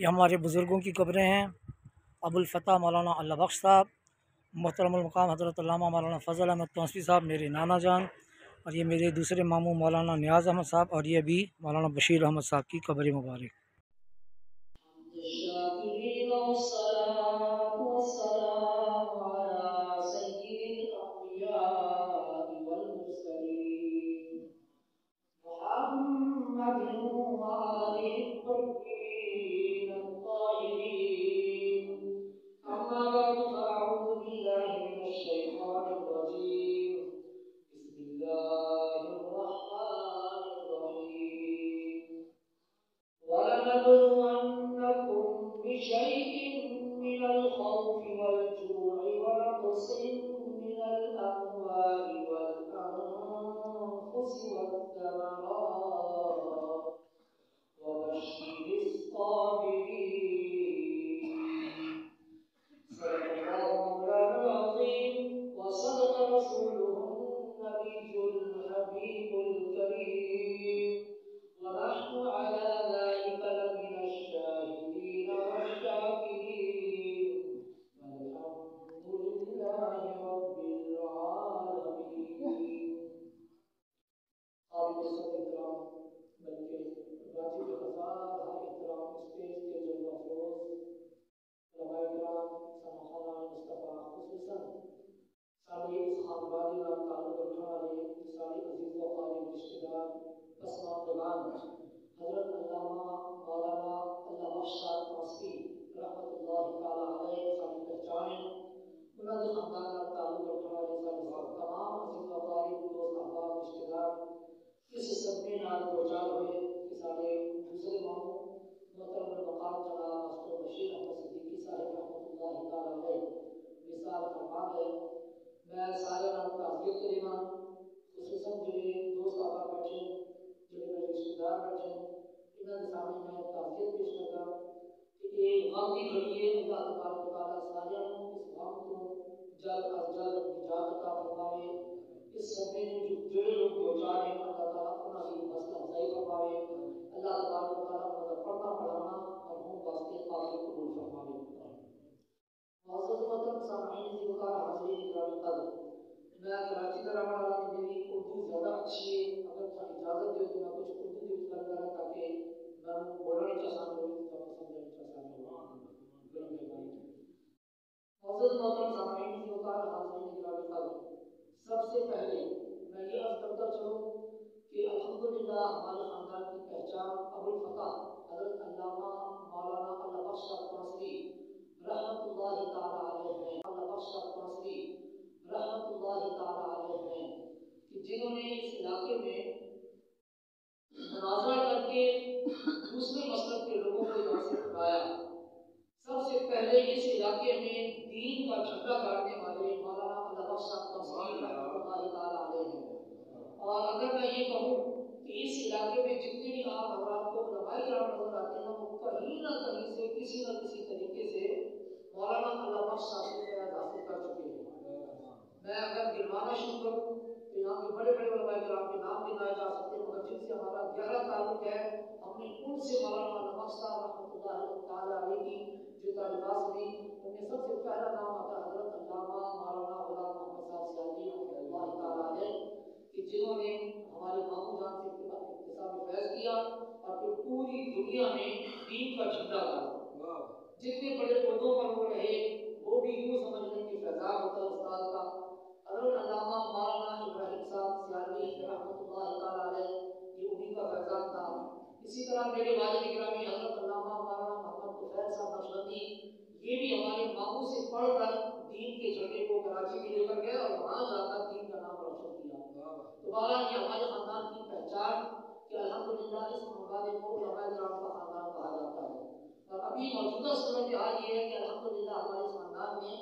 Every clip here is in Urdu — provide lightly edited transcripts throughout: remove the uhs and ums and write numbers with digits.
یہ ہمارے بزرگوں کی قبریں ہیں۔ ابوالفتح مولانا اللہ بخش صاحب، محترم المقام حضرت علامہ مولانا فضل احمد تونسوی صاحب میرے نانا جان، اور یہ میرے دوسرے ماموں مولانا نیاز احمد صاحب، اور یہ بھی مولانا بشیر احمد صاحب کی قبر مبارک۔ وَلَنَبْلُوَنَّكُمْ بِشَيْءٍ مِّنَ الْخَوْفِ وَالْجُوعِ وَنَقْصٍ مِّنَ الْأَمْوَالِ وَالْأَنفُسِ وَالثَّمَرَاتِ وَبَشِّرِ الصَّابِرِينَ۔ صدق الله مولانا العظيم وصدق رسوله النبي الحبيب الكريم، ونحن على ذلك لمن الشاهدين والشاكرين، والحمد لله رب العالمين۔ قابل صدر احترام بلکہ واجب ہزار احترام اسٹیج کے جلوہ افروز علماء کرام، سامعین مصطفیٰ، خصوصاً سارے اس خاندانی نال تعلق رکھنے والے سارے عزیز و قریب رشتہ دار، پسماندگان، حضرت علامہ مولانا اللہ بخش صاحب تونسوی رحمۃ اللہ تعالی علیہ ساری پہچان ہے، انہوں نے خاندان نال تعلق رکھنے والے سارے تمام عزیز و قریب دوست احباب رشتہ دار اس صدمے نال دوچار ہوئے کہ سارے دوسرے ماموں محترم المقام جناب ماسٹر بشیر احمد صدیقی صاحب رحمۃ اللہ تعالی علیہ وصال فرما گئے۔ میں سارے نال تعزیت کرینا، خصوصاً جڑے دوست احباب بیٹھے، جڑے میرے رشتہ دار بیٹھے، انہاں دے سامنے میں تعزیت پیش کرتا کہ یہ غم دی گھڑی ہے، اللہ تبارک و تعالیٰ ساریاں نوں اس غم تو جلد از جلد نجات عطا فرماوے۔ اس صدمے میں جڑے لوگ دوچار ہیں، اللہ تعالیٰ انہاں دی حوصلہ افزائی فرماوے، اللہ تبارک و تعالیٰ انہاں دا پڑھنا پڑھانا مرحوم واسطے قابل قبول فرماوے۔ معزز محترم سامعین وقار حاضرین گرامی قدر، میں کراچی کا رہنے والا تو میری اردو زیادہ اچھی ہے، اگر تھا اجازت دیو تو میں کچھ اردو کی بھی گل کروں تاکہ میں بولنے چ آسان ہو جائے، سمجھنے چ آسان ہو۔ معزز محترم سامعین وقار حاضرین گرامی قدر، سب سے پہلے میں یہ عرض کرتا چلوں کہ الحمدللہ ہمارے خاندان کی پہچان ابوالفتح حضرت علامہ مولانا اللہ بخش صاحب تونسوی رحمۃ اللہ تعالی علیہ ہیں، اللہ بخش صاحب تونسوی رحمۃ اللہ تعالی علیہ ہیں، کہ جنہوں نے اس علاقے میں مناظرہ کر کے دوسرے مسلک کے لوگوں کو یہاں سے اٹھایا۔ سب سے پہلے اس علاقے میں دین کا جھنڈا گاڑنے والے مولانا اللہ بخش صاحب تونسوی رحمۃ اللہ تعالی علیہ ہیں۔ اور اگر میں یہ کہوں کہ اس علاقے میں جتنے بھی آپ حضرات کو علماء کرام نظر آتے ہیں وہ کہیں نہ کہیں سے کسی نہ کسی طریقے سے مولانا اللہ بخش صاحب سے فیض حاصل کر چکے ہیں۔ میں اگر گنوانا شروع کروں تو یہاں کے بڑے بڑے علماء کرام کے نام گنائے جا سکتے ہیں، مگر جن سے ہمارا گہرا تعلق ہے، ہم نے ان سے مولانا اللہ بخش صاحب رحمۃ اللہ تعالی علیہ کی جو تعلیمات سنی ان میں سب سے پہلا نام آتا ہے حضرت علامہ مولانا غلام محمد صاحب سیالوی رحمۃ اللہ تعالی علیہ، کہ جنہوں نے ہمارے ماموں جان سے اکتساب فیض کیا اور پھر پوری دنیا میں دین کا جھنڈا گاڑا۔ جتنے بڑے عہدوں پر وہ رہے وہ بھی یوں سمجھ لیں کہ فیضان ہوتا ہے استاد کا۔ حضرت علامہ مولانا ابراہیم صاحب سیالوی رحمۃ اللہ تعالی علیہ یہ انہیں کا فیضان تھا۔ اسی طرح میرے والد گرامی حضرت علامہ مولانا محمد طفیل صاحب نقشبندی یہ بھی ہمارے ماموں سے پڑھ کر دین کے جھنڈے کو کراچی میں لے کر گئے اور وہاں جا کر دین کا نام روشن کیا۔ تو بہرحال یہ ہمارے خاندان کی پہچان کہ الحمدللہ اس خاندان کو علماء کرام کا خاندان کہا جاتا ہے۔ اور ابھی موجودہ صورتحال یہ ہے کہ الحمدللہ ہمارے خاندان میں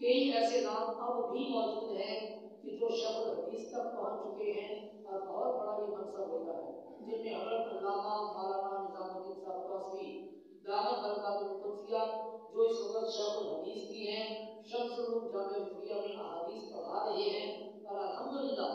کئی ایسے نام اب بھی موجود ہیں کہ جو شیخ الحدیث تک پہنچ چکے ہیں اور بہت بڑا یہ منصب ہوتا ہے، جن میں حضرت علامہ مولانا نظام الدین صاحب تونسوی دامت برکاتہ القدسیہ جو اس وقت شیخ الحدیث کی ہیں، شمس العلوم جامعہ رضویہ میں احادیث پڑھا رہے ہیں، اور الحمدللہ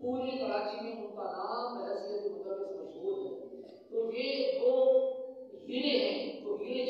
پورے کراچی میں ان کا نام بحیثیت مدرس مشہور ہے۔ تو یہ دو ہیرے ہیں جو ہیرے